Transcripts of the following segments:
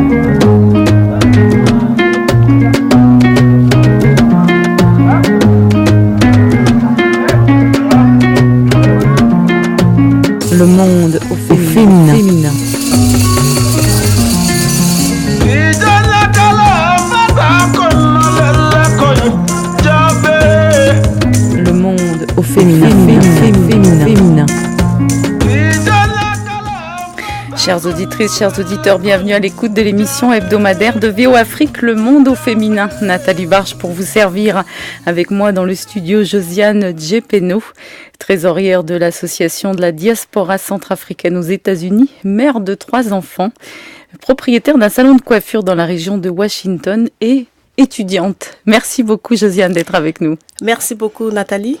Le monde au féminin. Le monde au féminin. Chères auditrices, chers auditeurs, bienvenue à l'écoute de l'émission hebdomadaire de VO Afrique, Le Monde au Féminin. Nathalie Barge pour vous servir avec moi dans le studio Josiane Djepeno, trésorière de l'association de la diaspora centrafricaine aux États-Unis, mère de 3 enfants, propriétaire d'un salon de coiffure dans la région de Washington et étudiante. Merci beaucoup Josiane d'être avec nous. Merci beaucoup Nathalie.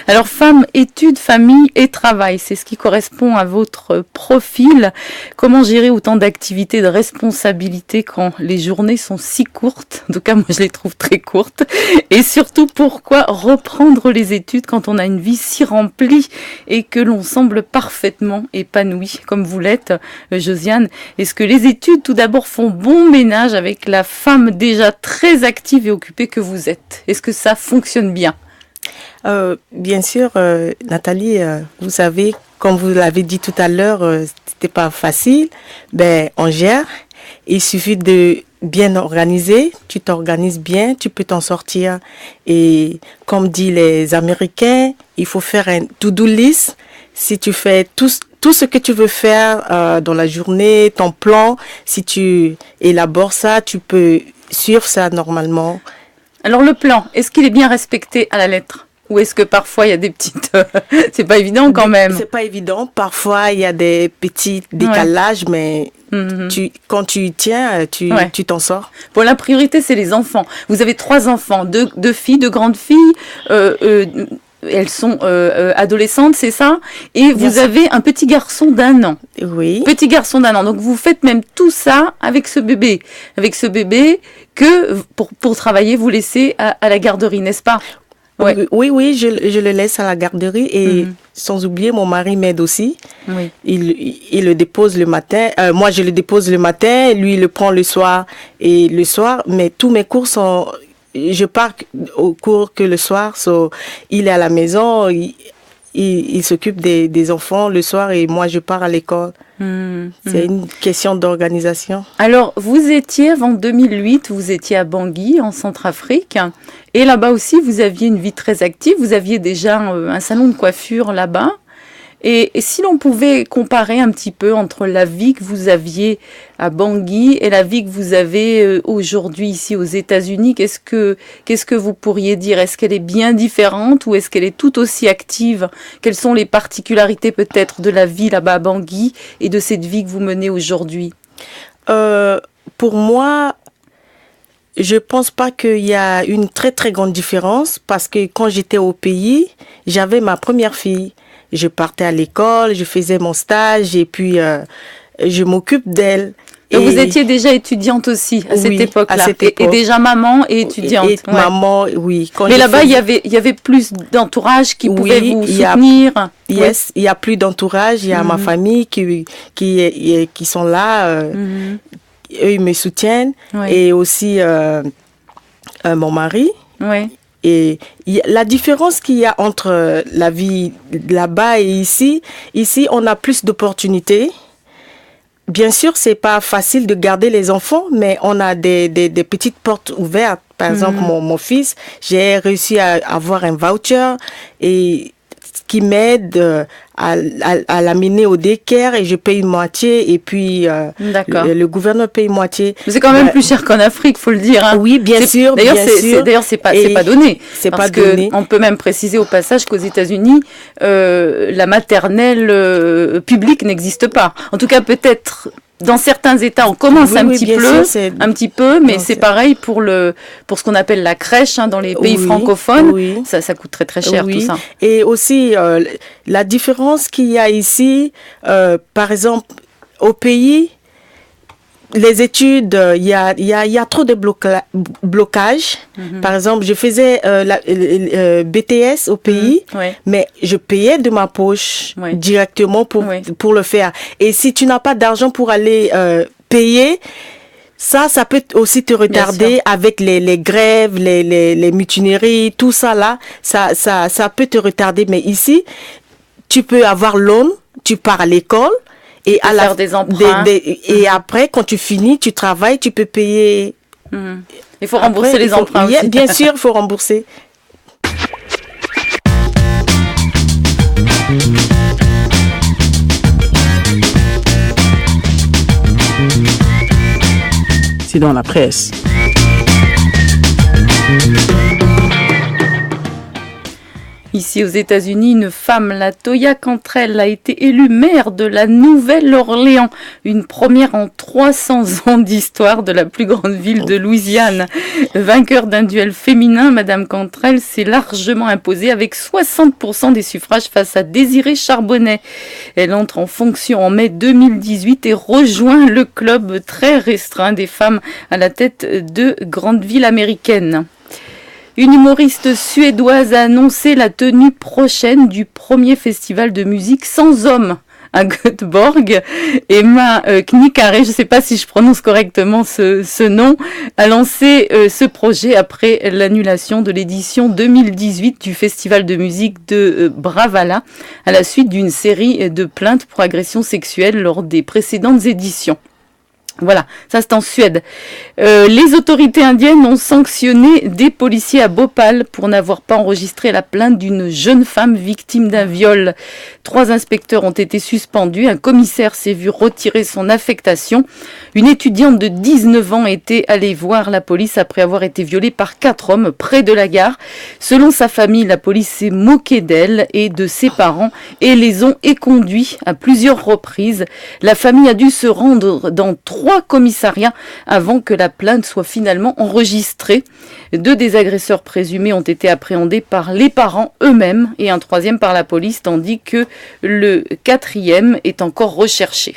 Alors femmes, études, famille et travail, c'est ce qui correspond à votre profil. Comment gérer autant d'activités, de responsabilités quand les journées sont si courtes? En tout cas, moi je les trouve très courtes. Et surtout, pourquoi reprendre les études quand on a une vie si remplie et que l'on semble parfaitement épanoui, comme vous l'êtes, Josiane? Est-ce que les études, tout d'abord, font bon ménage avec la femme déjà très active et occupée que vous êtes? Est-ce que ça fonctionne bien? Bien sûr, Nathalie, vous savez, comme vous l'avez dit tout à l'heure, c'était pas facile. Ben, on gère. Il suffit de bien organiser. Tu t'organises bien, tu peux t'en sortir. Et comme disent les Américains, il faut faire un to-do list. Si tu fais tout ce que tu veux faire dans la journée, ton plan, si tu élabores ça, tu peux suivre ça normalement. Alors le plan, est-ce qu'il est bien respecté à la lettre? Ou est-ce que parfois il y a des petites... c'est pas évident quand même. C'est pas évident. Parfois il y a des petits décalages, mais quand tu y tiens, tu t'en sors. Bon, la priorité c'est les enfants. Vous avez 3 enfants, deux filles, 2 grandes filles. Elles sont adolescentes, c'est ça? Et vous avez un petit garçon d'1 an. Oui. Petit garçon d'1 an. Donc vous faites même tout ça avec ce bébé. Avec ce bébé que pour travailler, vous laissez à la garderie, n'est-ce pas? Ouais. Oui, je le laisse à la garderie et sans oublier, mon mari m'aide aussi. Oui. Il le dépose le matin. Moi, je le dépose le matin, lui, il le prend le soir. Et le soir, mais tous mes cours sont... Je pars au cours que le soir, il est à la maison, il s'occupe des enfants le soir et moi je pars à l'école. C'est une question d'organisation. Alors, vous étiez, avant 2008, vous étiez à Bangui, en Centrafrique. Et là-bas aussi, vous aviez une vie très active. Vous aviez déjà un salon de coiffure là-bas. Et si l'on pouvait comparer un petit peu entre la vie que vous aviez à Bangui et la vie que vous avez aujourd'hui ici aux États-Unis, qu'est-ce que vous pourriez dire? Est-ce qu'elle est bien différente ou est-ce qu'elle est tout aussi active? Quelles sont les particularités peut-être de la vie là-bas à Bangui et de cette vie que vous menez aujourd'hui? Pour moi, je pense pas qu'il y a une très très grande différence parce que quand j'étais au pays, j'avais ma première fille. Je partais à l'école, je faisais mon stage et puis je m'occupe d'elle. Et vous étiez déjà étudiante aussi à cette époque-là. Et déjà maman et étudiante. Et maman, oui. Mais là-bas, il y avait plus d'entourage qui pouvait vous soutenir. Yes, il y a plus d'entourage. Il y a ma famille qui sont là. Eux, ils me soutiennent. Et aussi mon mari. Oui. Et la différence qu'il y a entre la vie là-bas et ici, on a plus d'opportunités. Bien sûr, c'est pas facile de garder les enfants, mais on a des petites portes ouvertes. Par exemple, mon fils, j'ai réussi à avoir un voucher et qui m'aide à l'amener au daycare et je paye moitié et puis le gouverneur paye moitié. Mais c'est quand même plus cher qu'en Afrique, faut le dire. Hein. Oui, bien sûr. D'ailleurs, c'est pas donné. C'est pas donné. On peut même préciser au passage qu'aux États-Unis, la maternelle publique n'existe pas. En tout cas, peut-être dans certains États, on commence un petit peu, mais c'est pareil pour ce qu'on appelle la crèche dans les pays francophones. Oui. Ça coûte très très cher tout ça. Et aussi la différence qu'il y a ici, par exemple, au pays, les études, il y a trop de blocages. Par exemple, je faisais BTS au pays, mais je payais de ma poche directement pour le faire. Et si tu n'as pas d'argent pour aller payer, Ça peut aussi te retarder avec les grèves, les mutineries, tout ça là, ça peut te retarder. Mais ici, tu peux avoir l'aune, tu pars à l'école et à faire des emprunts. Et après, quand tu finis, tu travailles, tu peux payer. Il faut rembourser les emprunts aussi. Bien sûr, il faut rembourser. C'est dans la presse. Ici aux États-Unis, une femme, la Toya Cantrell, a été élue maire de la Nouvelle-Orléans, une première en 300 ans d'histoire de la plus grande ville de Louisiane. Vainqueur d'un duel féminin, Madame Cantrell s'est largement imposée avec 60% des suffrages face à Désirée Charbonnet. Elle entre en fonction en mai 2018 et rejoint le club très restreint des femmes à la tête de grandes villes américaines. Une humoriste suédoise a annoncé la tenue prochaine du premier festival de musique sans hommes à Göteborg. Emma Knickare, je ne sais pas si je prononce correctement ce nom, a lancé ce projet après l'annulation de l'édition 2018 du festival de musique de Bravalla à la suite d'une série de plaintes pour agressions sexuelles lors des précédentes éditions. Voilà, ça c'est en Suède. Les autorités indiennes ont sanctionné des policiers à Bhopal pour n'avoir pas enregistré la plainte d'une jeune femme victime d'un viol. 3 inspecteurs ont été suspendus, un commissaire s'est vu retirer son affectation. Une étudiante de 19 ans était allée voir la police après avoir été violée par 4 hommes près de la gare. Selon sa famille, la police s'est moquée d'elle et de ses parents et les ont éconduits à plusieurs reprises. La famille a dû se rendre dans 3 commissariats avant que la plainte soit finalement enregistrée. 2 des agresseurs présumés ont été appréhendés par les parents eux-mêmes et un 3e par la police, tandis que le 4e est encore recherché.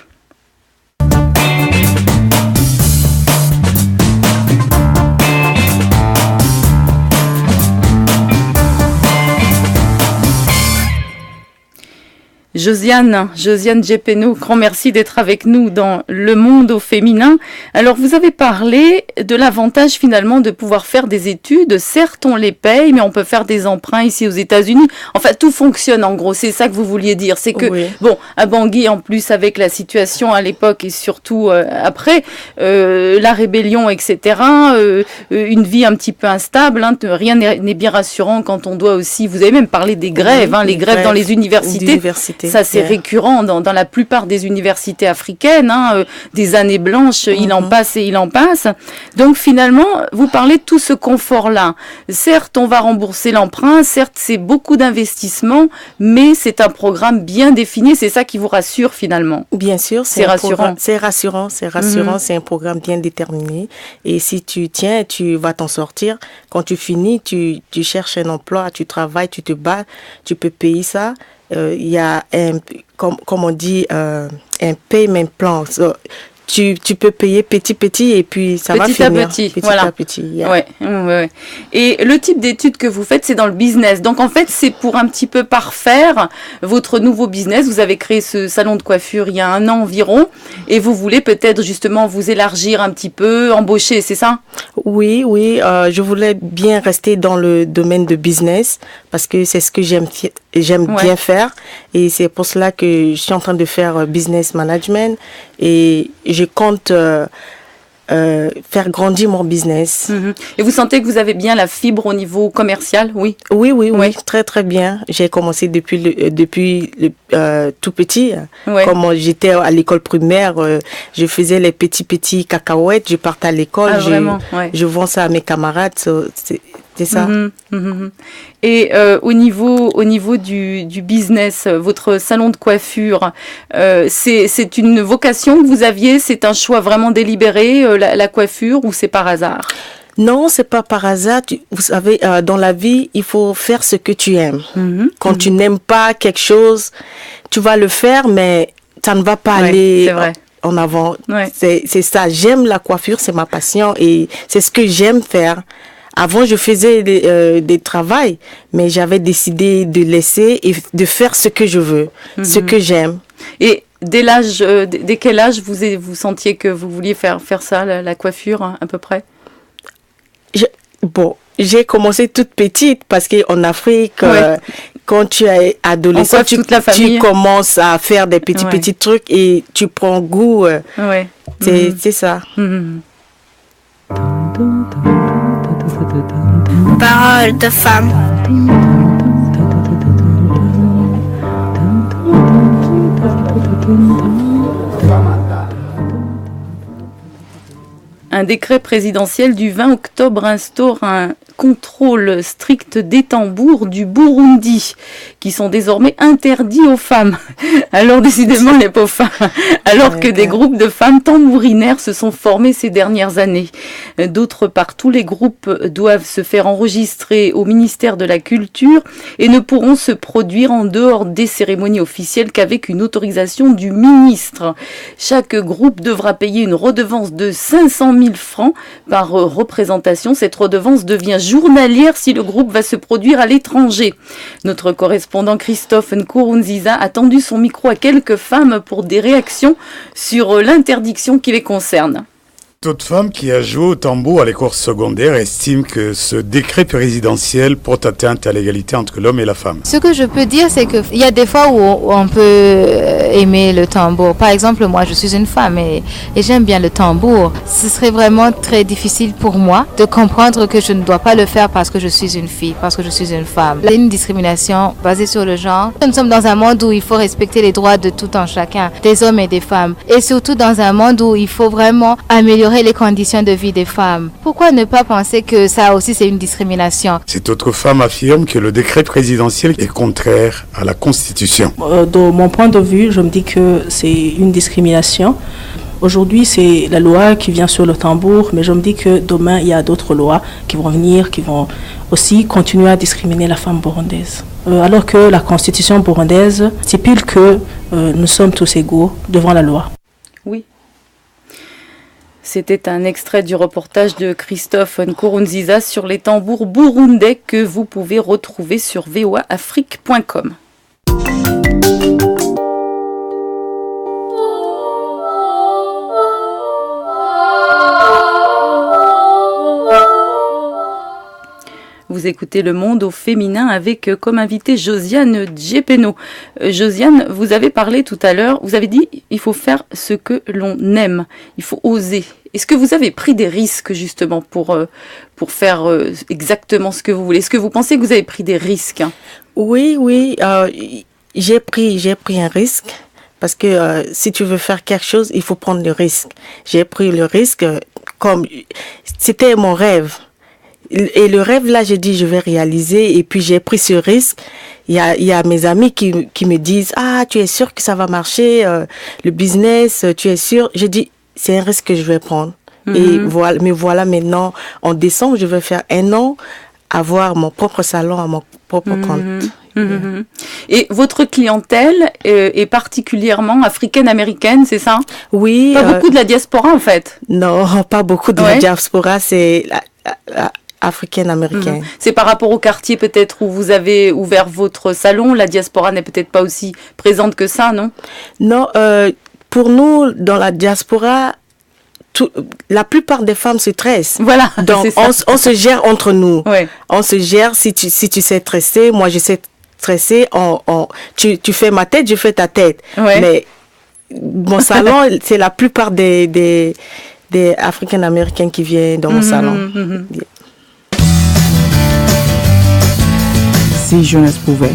Josiane Gepeno, grand merci d'être avec nous dans Le Monde au féminin. Alors, vous avez parlé de l'avantage finalement de pouvoir faire des études. Certes, on les paye, mais on peut faire des emprunts ici aux États-Unis. Enfin, tout fonctionne en gros. C'est ça que vous vouliez dire. C'est que, bon, à Bangui, en plus, avec la situation à l'époque et surtout après, la rébellion, etc., une vie un petit peu instable, hein, rien n'est bien rassurant quand on doit aussi, vous avez même parlé des grèves, les grèves dans les universités. Ça, c'est récurrent dans la plupart des universités africaines, des années blanches, il en passe et il en passe. Donc finalement, vous parlez de tout ce confort-là. Certes, on va rembourser l'emprunt, certes, c'est beaucoup d'investissements, mais c'est un programme bien défini, c'est ça qui vous rassure finalement. Bien sûr, c'est rassurant. C'est rassurant, c'est un programme bien déterminé. Et si tu tiens, tu vas t'en sortir. Quand tu finis, tu cherches un emploi, tu travailles, tu te bats, tu peux payer ça. Il y a comme on dit un payment plan. Tu peux payer petit et puis ça va finir. Petit à petit. Yeah. Ouais. Et le type d'études que vous faites, c'est dans le business. Donc en fait, c'est pour un petit peu parfaire votre nouveau business. Vous avez créé ce salon de coiffure il y a 1 an environ et vous voulez peut-être justement vous élargir un petit peu, embaucher, c'est ça? Oui. Je voulais bien rester dans le domaine de business parce que c'est ce que j'aime bien faire et c'est pour cela que je suis en train de faire business management et je compte faire grandir mon business. Et vous sentez que vous avez bien la fibre au niveau commercial, oui? Oui, très très bien. J'ai commencé depuis tout petit. Comme j'étais à l'école primaire, je faisais les petits cacahuètes, je partais à l'école, je vends ça à mes camarades. C'est ça. Et au niveau du business, votre salon de coiffure, c'est une vocation que vous aviez, c'est un choix vraiment délibéré, la coiffure, ou c'est par hasard? Non, c'est pas par hasard. Vous savez, dans la vie, il faut faire ce que tu aimes. Quand tu n'aimes pas quelque chose, tu vas le faire, mais ça ne va pas aller en avant. C'est ça. J'aime la coiffure, c'est ma passion et c'est ce que j'aime faire. Avant, je faisais des travails, mais j'avais décidé de laisser et de faire ce que je veux, ce que j'aime. Et Dès quel âge vous sentiez que vous vouliez faire ça, la coiffure, hein, à peu près? J'ai commencé toute petite parce qu'en Afrique, quand tu es adolescent, tu commences à faire des petits trucs et tu prends goût. C'est ça. Parole de femme. Un décret présidentiel du 20 octobre instaure un contrôle strict des tambours du Burundi, qui sont désormais interdits aux femmes. Alors décidément les pauvres femmes, alors que des groupes de femmes tambourinaires se sont formés ces dernières années. D'autre part, tous les groupes doivent se faire enregistrer au ministère de la Culture et ne pourront se produire en dehors des cérémonies officielles qu'avec une autorisation du ministre. Chaque groupe devra payer une redevance de 500 000 francs par représentation. Cette redevance devient journalière si le groupe va se produire à l'étranger. Notre correspondant Christophe Nkurunziza a tendu son micro à quelques femmes pour des réactions sur l'interdiction qui les concerne. Toute femme qui a joué au tambour à l'école secondaire estime que ce décret présidentiel porte atteinte à l'égalité entre l'homme et la femme. Ce que je peux dire, c'est qu'il y a des fois où on peut aimer le tambour. Par exemple, moi, je suis une femme et j'aime bien le tambour. Ce serait vraiment très difficile pour moi de comprendre que je ne dois pas le faire parce que je suis une fille, parce que je suis une femme. Il y a une discrimination basée sur le genre. Nous sommes dans un monde où il faut respecter les droits de tout un chacun, des hommes et des femmes. Et surtout dans un monde où il faut vraiment améliorer les conditions de vie des femmes. Pourquoi ne pas penser que ça aussi c'est une discrimination? Cette autre femme affirme que le décret présidentiel est contraire à la Constitution. De mon point de vue, je me dis que c'est une discrimination. Aujourd'hui, c'est la loi qui vient sur le tambour, mais je me dis que demain, il y a d'autres lois qui vont venir, qui vont aussi continuer à discriminer la femme burundaise. Alors que la Constitution burundaise stipule que nous sommes tous égaux devant la loi. Oui. C'était un extrait du reportage de Christophe Nkurunziza sur les tambours burundais que vous pouvez retrouver sur voaafrique.com. Vous écoutez Le Monde au féminin avec comme invité Josiane Djepeno. Josiane, vous avez parlé tout à l'heure, vous avez dit il faut faire ce que l'on aime, il faut oser. Est-ce que vous avez pris des risques justement pour faire exactement ce que vous voulez? Est-ce que vous pensez que vous avez pris des risques? Oui, j'ai pris un risque parce que si tu veux faire quelque chose, il faut prendre le risque. J'ai pris le risque comme c'était mon rêve. Et le rêve, là, j'ai dit, je vais réaliser. Et puis, j'ai pris ce risque. Il y a mes amis qui me disent, ah, tu es sûr que ça va marcher, le business, tu es sûr? J'ai dit, c'est un risque que je vais prendre. Et voilà, maintenant, en décembre, je vais faire 1 an, avoir mon propre salon à mon propre compte. Et votre clientèle est particulièrement africaine-américaine, c'est ça? Oui. Pas beaucoup de la diaspora, en fait? Non, pas beaucoup de la diaspora, c'est africaine-américaine. C'est par rapport au quartier peut-être où vous avez ouvert votre salon, la diaspora n'est peut-être pas aussi présente que ça, non? Non, pour nous, dans la diaspora, la plupart des femmes se tressent. Voilà. Donc, on se gère entre nous. Ouais. On se gère, si tu sais tresser, moi je sais tresser, tu fais ma tête, je fais ta tête. Ouais. Mais mon salon, c'est la plupart des Africains-Américains qui viennent dans mon salon. Si jeunesse pouvait.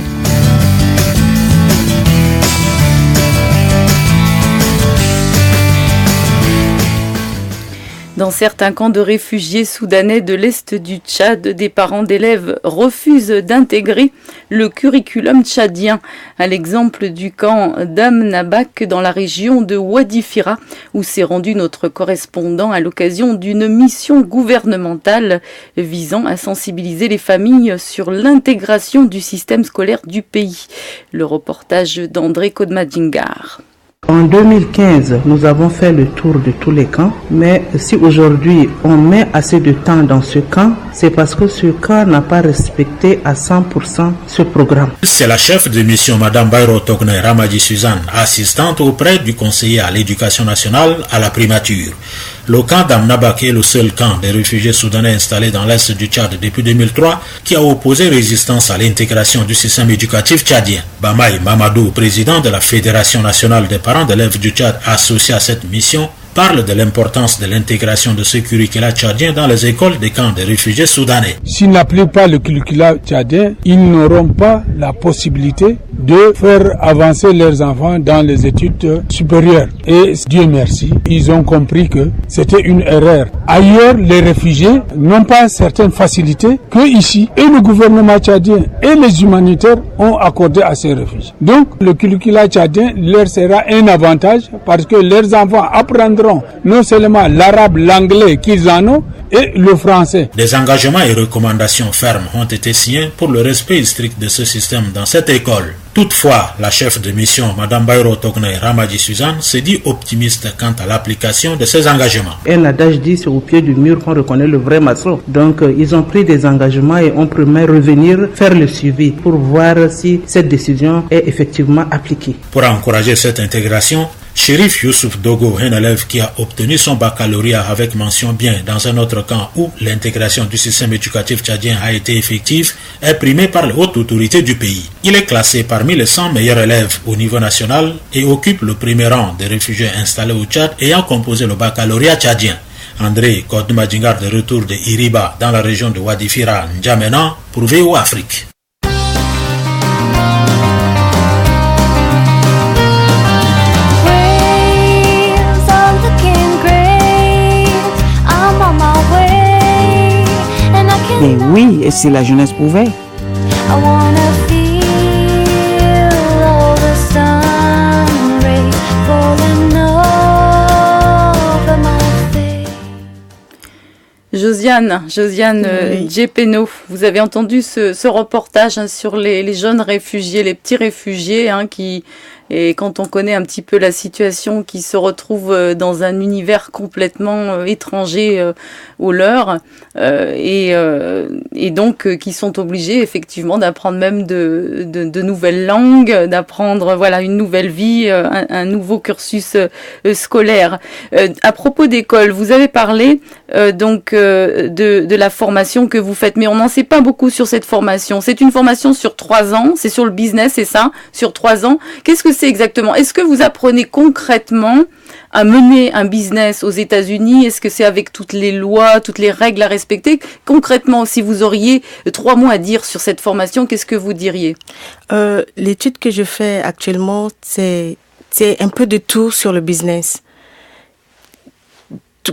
Dans certains camps de réfugiés soudanais de l'Est du Tchad, des parents d'élèves refusent d'intégrer le curriculum tchadien, à l'exemple du camp d'Amnabak dans la région de Wadi-Fira, où s'est rendu notre correspondant à l'occasion d'une mission gouvernementale visant à sensibiliser les familles sur l'intégration du système scolaire du pays. Le reportage d'André Kodmadingar. En 2015, nous avons fait le tour de tous les camps, mais si aujourd'hui on met assez de temps dans ce camp, c'est parce que ce cas n'a pas respecté à 100% ce programme. C'est la chef de mission, Madame Bayro Togne Ramadji Suzanne, assistante auprès du conseiller à l'éducation nationale à la primature. Le camp d'Amnabak est le seul camp des réfugiés soudanais installés dans l'est du Tchad depuis 2003 qui a opposé résistance à l'intégration du système éducatif tchadien. Bamaï Mamadou, président de la Fédération nationale des parents d'élèves du Tchad associé à cette mission, parle de l'importance de l'intégration de ce curricula tchadien dans les écoles des camps des réfugiés soudanais. S'ils n'appliquent pas le curricula tchadien, ils n'auront pas la possibilité de faire avancer leurs enfants dans les études supérieures. Et Dieu merci, ils ont compris que c'était une erreur. Ailleurs, les réfugiés n'ont pas certaines facilités que ici. Et le gouvernement tchadien et les humanitaires ont accordé à ces réfugiés. Donc, le curricula tchadien leur sera un avantage parce que leurs enfants apprendront non seulement l'arabe, l'anglais qu'ils en ont, et le français. Des engagements et recommandations fermes ont été signés pour le respect strict de ce système dans cette école. Toutefois, la chef de mission, Mme Bayro Togne Ramadji Suzanne, se dit optimiste quant à l'application de ces engagements. Un adage dit, c'est au pied du mur qu'on reconnaît le vrai maçon. Donc, ils ont pris des engagements et on promet revenir faire le suivi pour voir si cette décision est effectivement appliquée. Pour encourager cette intégration, Chérif Youssouf Dogo, un élève qui a obtenu son baccalauréat avec mention bien dans un autre camp où l'intégration du système éducatif tchadien a été effective, est primé par les hautes autorités du pays. Il est classé parmi les 100 meilleurs élèves au niveau national et occupe le premier rang des réfugiés installés au Tchad ayant composé le baccalauréat tchadien. André Kodmadjingar de retour de Iriba dans la région de Wadifira, N'Djamena, pour VO Afrique. Mais oui, et si la jeunesse pouvait. Josiane Djepeno, vous avez entendu ce reportage sur les jeunes réfugiés, les petits réfugiés et quand on connaît un petit peu la situation, qui se retrouvent dans un univers complètement étranger au leur, et donc qui sont obligés effectivement d'apprendre même de nouvelles langues, d'apprendre une nouvelle vie, un nouveau cursus scolaire. À propos d'école, vous avez parlé de la formation que vous faites, mais on n'en sait pas beaucoup sur cette formation. C'est une formation sur 3 ans, c'est sur le business, c'est ça, sur 3 ans. Qu'est-ce que c'est exactement? Est-ce que vous apprenez concrètement à mener un business aux États-Unis? Est-ce que c'est avec toutes les lois, toutes les règles à respecter? Concrètement, si vous auriez 3 mots à dire sur cette formation, qu'est-ce que vous diriez? L'étude que je fais actuellement, c'est un peu de tout sur le business.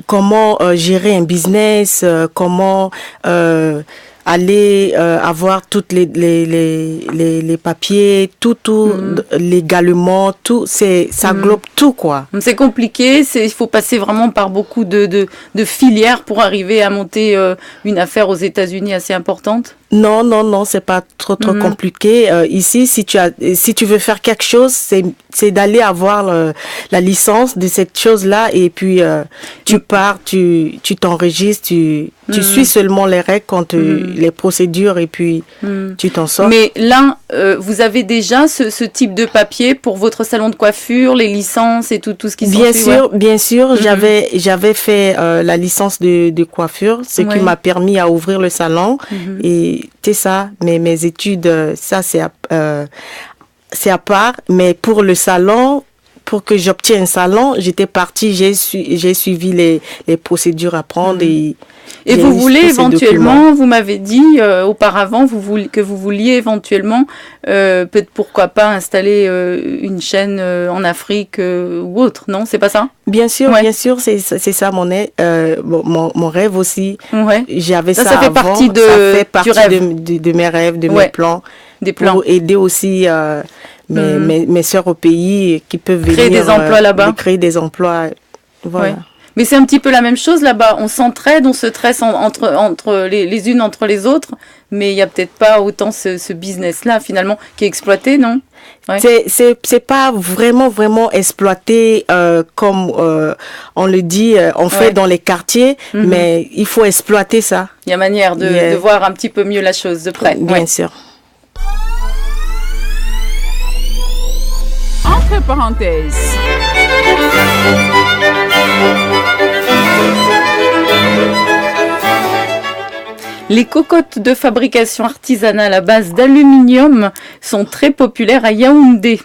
Comment gérer un business, comment aller avoir toutes les papiers, tout légalement, tout, ça englobe tout, quoi. C'est compliqué, il faut passer vraiment par beaucoup de filières pour arriver à monter une affaire aux États-Unis assez importante. Non, c'est pas trop compliqué. Ici, si tu veux faire quelque chose, c'est d'aller avoir la licence de cette chose-là, et puis tu pars, tu t'enregistres, tu suis seulement les règles, les procédures, et puis tu t'en sors. Mais là, vous avez déjà ce type de papier pour votre salon de coiffure, les licences et tout ce qui s'ensuit? Bien sûr, j'avais fait la licence de coiffure, ce qui m'a permis à ouvrir le salon, et c'est ça, mais mes études, ça c'est à part, mais pour le salon, pour que j'obtienne un salon, j'étais partie, j'ai suivi les procédures à prendre. Et vous voulez éventuellement, vous m'avez dit auparavant que vous vouliez éventuellement, peut-être pourquoi pas installer une chaîne en Afrique ou autre, non? C'est pas ça? Bien sûr, c'est ça mon rêve aussi. Ouais. J'avais ça fait avant, partie ça fait partie de mes rêves, de mes plans. Des plans. Pour aider aussi mes sœurs au pays qui peuvent créer venir des emplois là-bas. créer des emplois. Voilà. Ouais. Mais c'est un petit peu la même chose là-bas. On s'entraide, on se tresse entre les unes entre les autres, mais il n'y a peut-être pas autant ce business-là finalement qui est exploité, non? Ouais. C'est pas vraiment exploité comme on le dit, on fait dans les quartiers, mais il faut exploiter ça. Il y a manière de voir un petit peu mieux la chose de près. Bien sûr. Entre parenthèses. Les cocottes de fabrication artisanale à base d'aluminium sont très populaires à Yaoundé,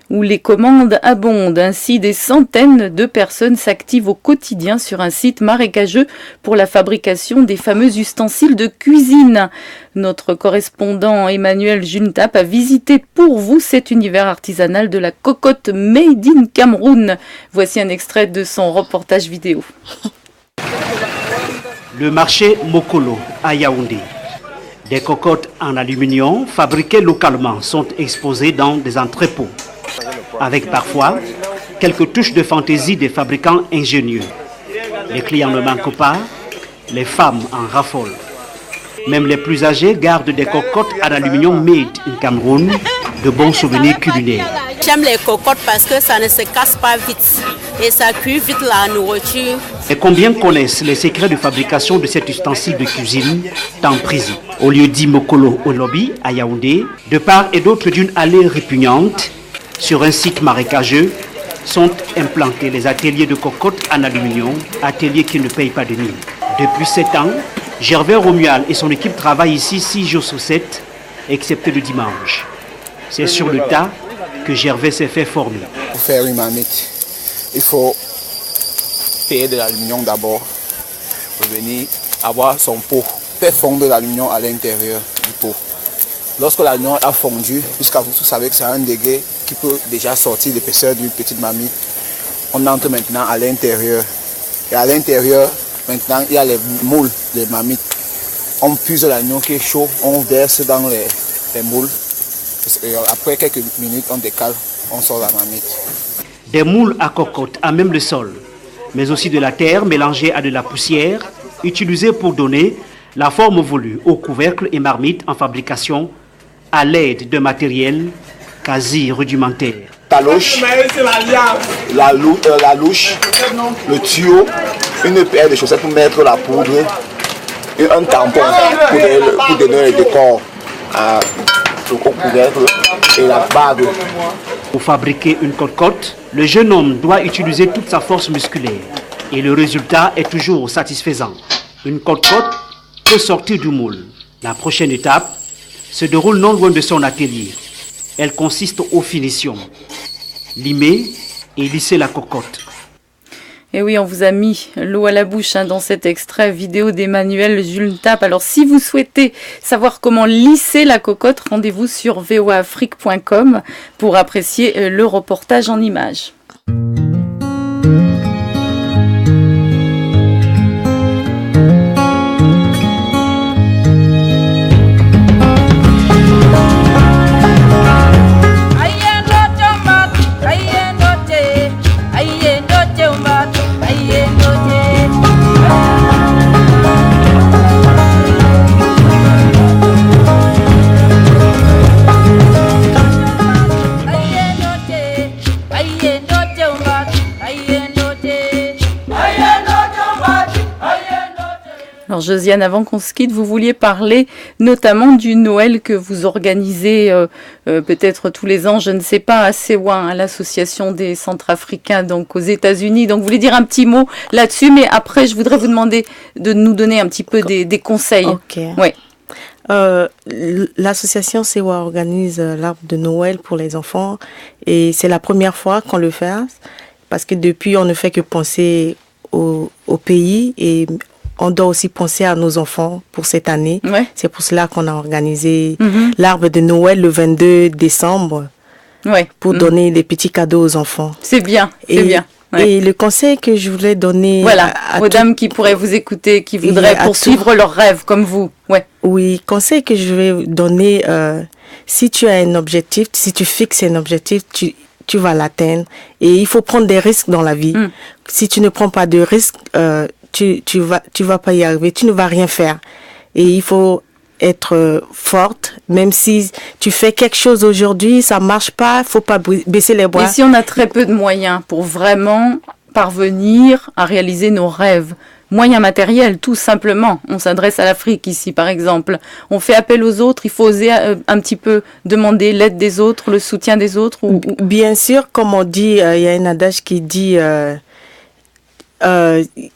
où les commandes abondent. Ainsi, des centaines de personnes s'activent au quotidien sur un site marécageux pour la fabrication des fameux ustensiles de cuisine. Notre correspondant Emmanuel Juntap a visité pour vous cet univers artisanal de la cocotte Made in Cameroun. Voici un extrait de son reportage vidéo. Le marché Mokolo à Yaoundé. Des cocottes en aluminium fabriquées localement sont exposées dans des entrepôts, avec parfois quelques touches de fantaisie des fabricants ingénieux. Les clients ne manquent pas, les femmes en raffolent. Même les plus âgés gardent des cocottes en aluminium made in Cameroun, de bons souvenirs culinaires. J'aime les cocottes parce que ça ne se casse pas vite et ça cuit vite la nourriture. Et combien connaissent les secrets de fabrication de cet ustensile de cuisine tant prisé? Au lieu dit Mokolo au lobby à Yaoundé, de part et d'autre d'une allée répugnante, sur un site marécageux, sont implantés les ateliers de cocottes en aluminium, ateliers qui ne payent pas de mine. Depuis 7 ans, Gervais Romuald et son équipe travaillent ici 6 jours sur 7, excepté le dimanche. C'est sur le tas que Gervais s'est fait former. Pour faire une marmite, il faut payer de l'aluminium d'abord, pour venir avoir son pot, faire fondre l'aluminium à l'intérieur du pot. Lorsque l'aluminium a fondu, puisque vous savez que c'est à un degré qui peut déjà sortir l'épaisseur d'une petite marmite, on entre maintenant à l'intérieur. Et à l'intérieur, maintenant, il y a les moules, les marmites. On puise l'aluminium qui est chaud, on verse dans les moules. Et après quelques minutes, on décale, on sort la marmite. Des moules à cocotte à même le sol, mais aussi de la terre mélangée à de la poussière, utilisée pour donner la forme voulue aux couvercles et marmites en fabrication à l'aide de matériel quasi rudimentaire. Taloche, la louche, le tuyau, une paire de chaussettes pour mettre la poudre et un tampon pour donner le décor au couvercle et la bague. Pour fabriquer une cocotte, le jeune homme doit utiliser toute sa force musculaire et le résultat est toujours satisfaisant. Une cocotte peut sortir du moule. La prochaine étape se déroule non loin de son atelier. Elle consiste aux finitions. Limer et lisser la cocotte. Et oui, on vous a mis l'eau à la bouche dans cet extrait vidéo d'Emmanuel Juntap. Alors, si vous souhaitez savoir comment lisser la cocotte, rendez-vous sur voaafrique.com pour apprécier le reportage en images. Alors Josiane, avant qu'on se quitte, vous vouliez parler notamment du Noël que vous organisez peut-être tous les ans, je ne sais pas, à Sewa, à l'association des Centrafricains, donc aux États-Unis. Donc vous voulez dire un petit mot là-dessus, mais après je voudrais vous demander de nous donner un petit peu des conseils. Ok. Ouais. L'association Sewa organise l'arbre de Noël pour les enfants et c'est la première fois qu'on le fait parce que depuis on ne fait que penser au pays et on doit aussi penser à nos enfants pour cette année. Ouais. C'est pour cela qu'on a organisé l'arbre de Noël le 22 décembre pour donner des petits cadeaux aux enfants. C'est bien, c'est bien. Ouais. Et le conseil que je voulais donner aux dames qui pourraient vous écouter, qui voudraient poursuivre leurs rêves comme vous. Ouais. Oui, conseil que je vais donner, si tu as un objectif, si tu fixes un objectif, tu vas l'atteindre. Et il faut prendre des risques dans la vie. Si tu ne prends pas de risques, tu vas pas y arriver, tu ne vas rien faire. Et il faut être forte, même si tu fais quelque chose aujourd'hui, ça marche pas, faut pas baisser les bras. Et si on a très peu de moyens pour vraiment parvenir à réaliser nos rêves, moyens matériels, tout simplement. On s'adresse à l'Afrique ici, par exemple. On fait appel aux autres. Il faut oser un petit peu demander l'aide des autres, le soutien des autres. Bien sûr, comme on dit, il y a un adage qui dit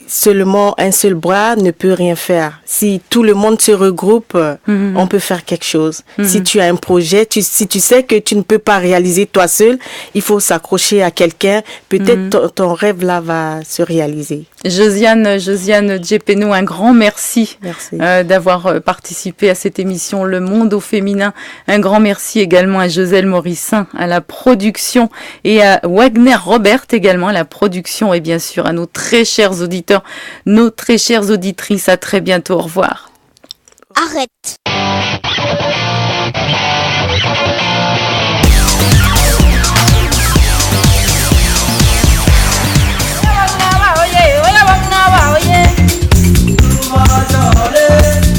seulement un seul bras ne peut rien faire. Si tout le monde se regroupe, on peut faire quelque chose. Si tu as un projet, si tu sais que tu ne peux pas réaliser toi seul, il faut s'accrocher à quelqu'un. Peut-être ton rêve là va se réaliser. Josiane Djepeno, un grand merci, d'avoir participé à cette émission Le Monde au féminin. Un grand merci également à Joselle Morissin à la production et à Wagner Robert également à la production et bien sûr à nos très chers auditeurs, nos très chères auditrices. À très bientôt. Au revoir. Arrête.